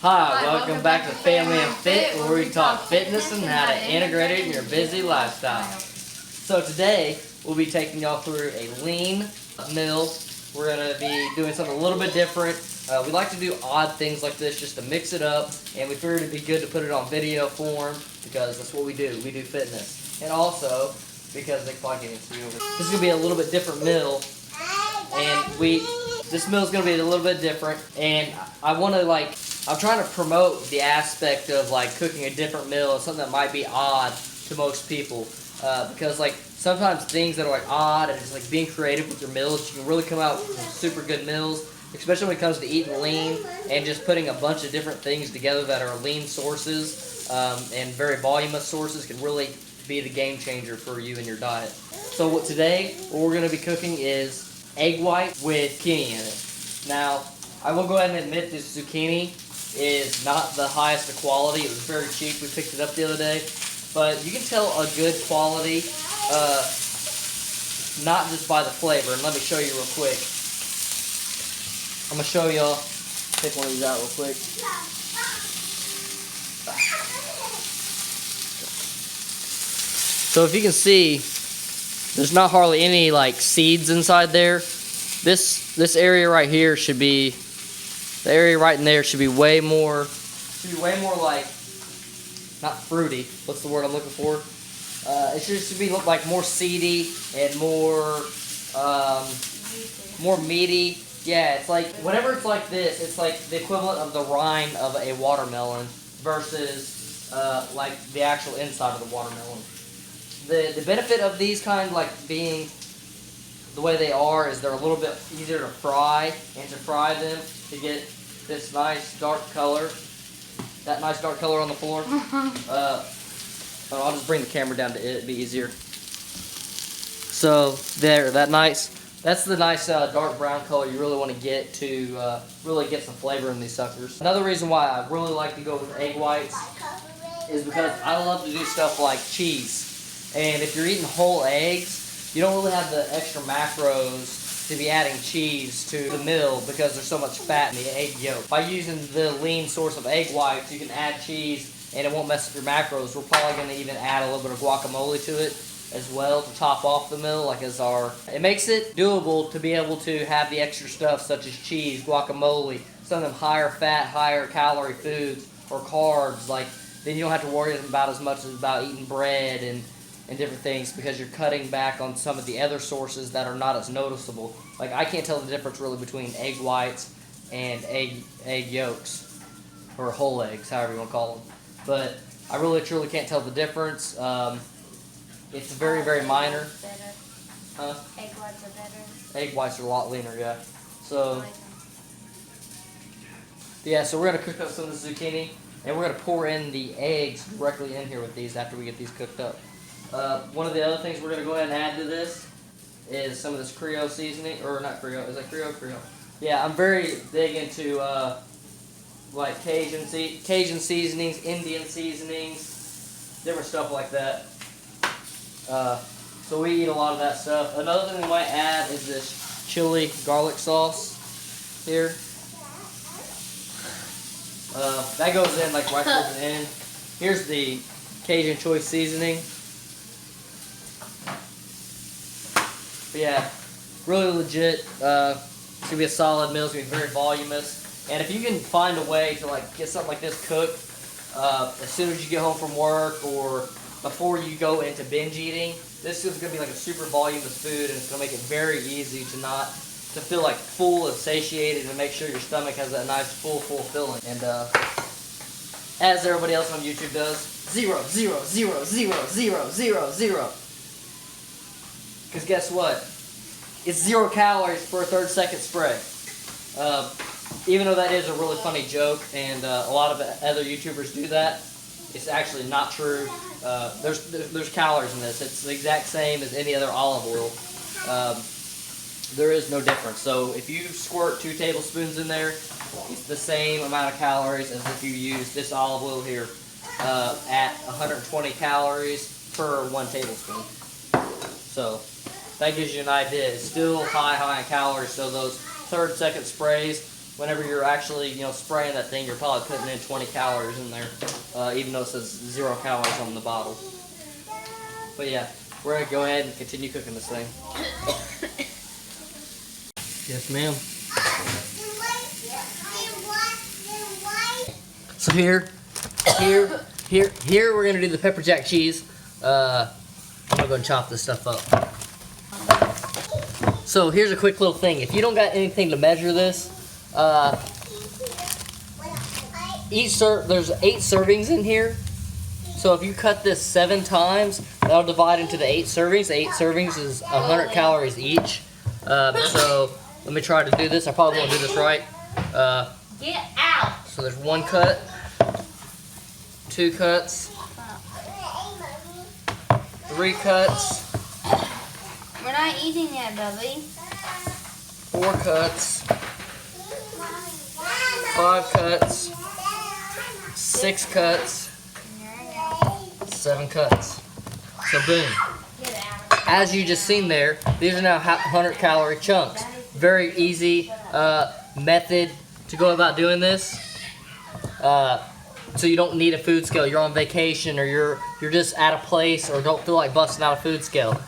Hi, welcome back to Family and Fit, where we talk fitness and how to integrate it in your busy lifestyle. So today, we'll be taking y'all through a lean meal. We're going to be doing something a little bit different. We like to do odd things like this just to mix it up, and we figured it'd be good to put it on video form because that's what we do. We do fitness. And also, because they probably can't see over. This is going to be a little bit different meal, and this meal is going to be a little bit different, and I want to I'm trying to promote the aspect of cooking a different meal, something that might be odd to most people, because sometimes things that are odd and just being creative with your meals, you can really come out with some super good meals, especially when it comes to eating lean and just putting a bunch of different things together that are lean sources and very voluminous sources can really be the game changer for you and your diet. So today, what we're going to be cooking is egg white with zucchini in it. Now, I will go ahead and admit this zucchini is not the highest of quality. It was very cheap. We picked it up the other day. But you can tell a good quality, not just by the flavor. And let me show you real quick. I'm going to show y'all. Take one of these out real quick. So if you can see, there's not hardly any seeds inside there. This area right here should be, the area right in there should be way more not fruity. What's the word I'm looking for? It should be look like more seedy and more meaty. Yeah, it's whenever it's like this, it's like the equivalent of the rind of a watermelon versus the actual inside of the watermelon. The benefit of these kind being the way they are is they're a little bit easier to fry, and to fry them to get this nice dark color. That nice dark color on the floor. I'll just bring the camera down to it, it'd be easier. So there, that's the nice dark brown color you really want to get to really get some flavor in these suckers. Another reason why I really like to go with egg whites is because I love to do stuff like cheese. And if you're eating whole eggs, you don't really have the extra macros to be adding cheese to the meal because there's so much fat in the egg yolk. By using the lean source of egg whites, you can add cheese and it won't mess up your macros. We're probably going to even add a little bit of guacamole to it as well to top off the meal. It makes it doable to be able to have the extra stuff such as cheese, guacamole, some of them higher fat, higher calorie foods or carbs. Then you don't have to worry about as much about eating bread and different things because you're cutting back on some of the other sources that are not as noticeable. I can't tell the difference really between egg whites and egg yolks, or whole eggs, however you want to call them. But I really truly can't tell the difference. It's very, very minor. Better. Huh? Egg whites are better. Egg whites are a lot leaner, yeah. So we're going to cook up some of the zucchini, and we're going to pour in the eggs directly in here with these after we get these cooked up. One of the other things we're going to go ahead and add to this is some of this Creole seasoning, or not Creole, is that Creole? Creole. Yeah, I'm very big into Cajun seasonings, Indian seasonings, different stuff like that. So we eat a lot of that stuff. Another thing we might add is this chili garlic sauce here. That goes in right towards the end. Here's the Cajun choice seasoning. But yeah, really legit. It's going to be a solid meal. It's going to be very voluminous. And if you can find a way to get something like this cooked as soon as you get home from work or before you go into binge eating, this is going to be a super voluminous food, and it's going to make it very easy to feel full and satiated and make sure your stomach has that nice full filling. And as everybody else on YouTube does, 0, 0, 0, 0, 0, 0, 0. Because guess what? It's 0 calories for a 30-second spray. Even though that is a really funny joke, and a lot of other YouTubers do that, it's actually not true. There's calories in this. It's the exact same as any other olive oil. There is no difference. So if you squirt 2 tablespoons in there, it's the same amount of calories as if you use this olive oil here at 120 calories per 1 tablespoon. So that gives you an idea. It's still high in calories, so those 30-second sprays whenever you're actually, spraying that thing, you're probably putting in 20 calories in there, even though it says 0 calories on the bottle. But yeah, we're gonna go ahead and continue cooking this thing. Yes, ma'am. So here, we're gonna do the pepper jack cheese. I'm gonna go and chop this stuff up. So here's a quick little thing. If you don't got anything to measure this, there's 8 servings in here. So if you cut this 7 times, that'll divide into the 8 servings. The 8 servings is 100 calories each. So let me try to do this. I probably won't do this right. Get out. So there's 1 cut, 2 cuts, 3 cuts. We're not eating yet, Bubby. 4 cuts, 5 cuts, 6 cuts, 7 cuts. So boom. As you just seen there, these are now 100 calorie chunks. Very easy method to go about doing this. So you don't need a food scale. You're on vacation or you're just at a place or don't feel like busting out a food scale.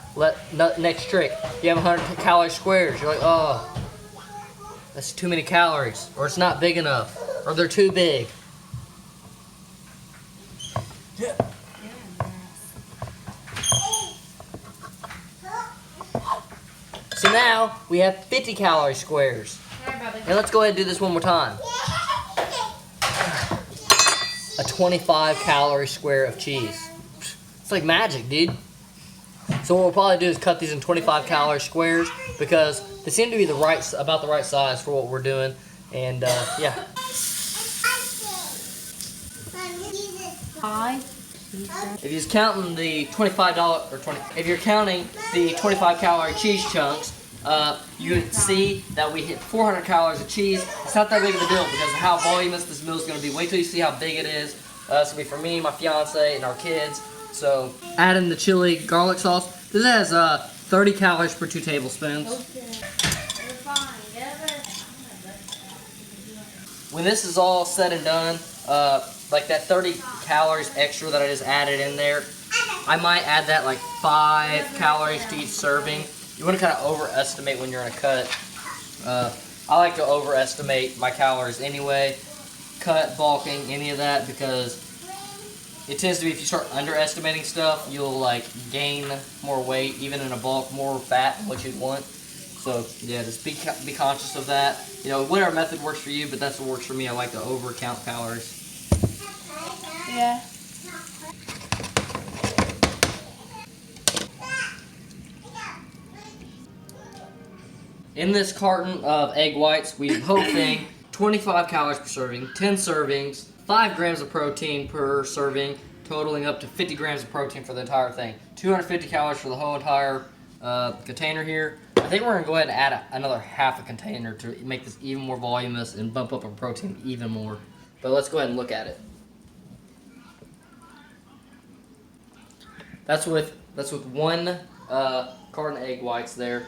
Next trick, you have 100 calorie squares. You're like, oh, that's too many calories, or it's not big enough, or they're too big. So now we have 50 calorie squares. And let's go ahead and do this one more time. A 25 calorie square of cheese. It's like magic, dude. So what we'll probably do is cut these in 25 calorie squares because they seem to be about the right size for what we're doing. And yeah. If you're counting the if you're counting the 25 calorie cheese chunks, you would see that we hit 400 calories of cheese. It's not that big of a deal because of how voluminous this meal is going to be. Wait till you see how big it is. It's going to be for me, my fiance, and our kids. So add in the chili garlic sauce. This has 30 calories per 2 tablespoons. When this is all said and done, like that 30 calories extra that I just added in there, I might add that like 5 calories to each serving. You want to kind of overestimate when you're in a cut. I like to overestimate my calories anyway. Cut, bulking, any of that, because it tends to be if you start underestimating stuff, you'll like gain more weight, even in a bulk, more fat than what you'd want. So yeah, just be conscious of that. Whatever method works for you, but that's what works for me. I like to over count calories. Yeah. In this carton of egg whites, we have whole thing, 25 calories per serving, 10 servings, 5 grams of protein per serving, totaling up to 50 grams of protein for the entire thing. 250 calories for the whole entire container here. I think we're going to go ahead and add another half a container to make this even more voluminous and bump up our protein even more. But let's go ahead and look at it. That's with 1 carton of egg whites there.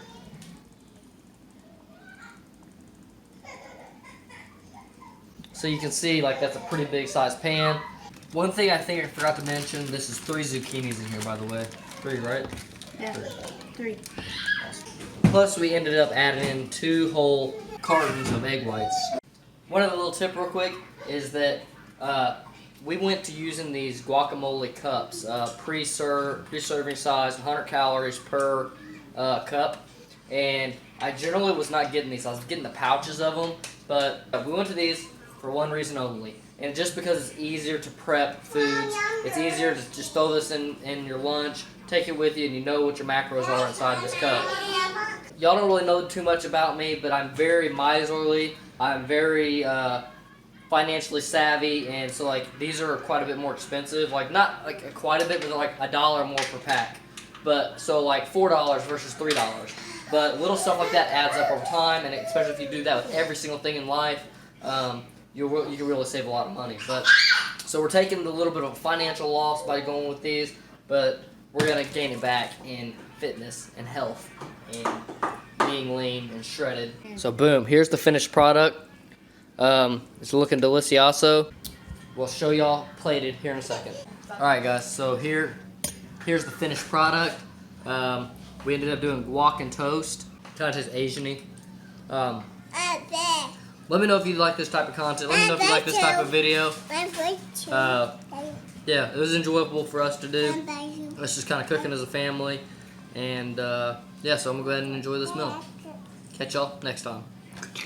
So you can see, like, that's a pretty big size pan. One thing I think I forgot to mention, this is 3 zucchinis in here, by the way. 3, right? Yeah, 3. Awesome. Plus, we ended up adding in 2 whole cartons of egg whites. One other little tip real quick is that we went to using these guacamole cups, pre-serving size, 100 calories per cup. And I generally was not getting these. I was getting the pouches of them, but we went to these for one reason only, and just because it's easier to prep foods. It's easier to just throw this in your lunch, take it with you, and you know what your macros are inside this cup. Y'all don't really know too much about me, but I'm very miserly. I'm very financially savvy, and so like these are quite a bit more expensive. Like not like quite a bit, but like $1 more per pack. But so like $4 versus $3. But little stuff like that adds up over time, and especially if you do that with every single thing in life. You can really save a lot of money. But so we're taking a little bit of a financial loss by going with these, but we're gonna gain it back in fitness and health and being lean and shredded. So boom, here's the finished product. It's looking delicioso. We'll show y'all plated here in a second. Alright guys, so here's the finished product. We ended up doing guac and toast. Kind of tastes Asian-y. Let me know if you like this type of content. Let me know if you like this type of video. Yeah, it was enjoyable for us to do. Us just kind of cooking as a family. And yeah, so I'm going to go ahead and enjoy this meal. Catch y'all next time.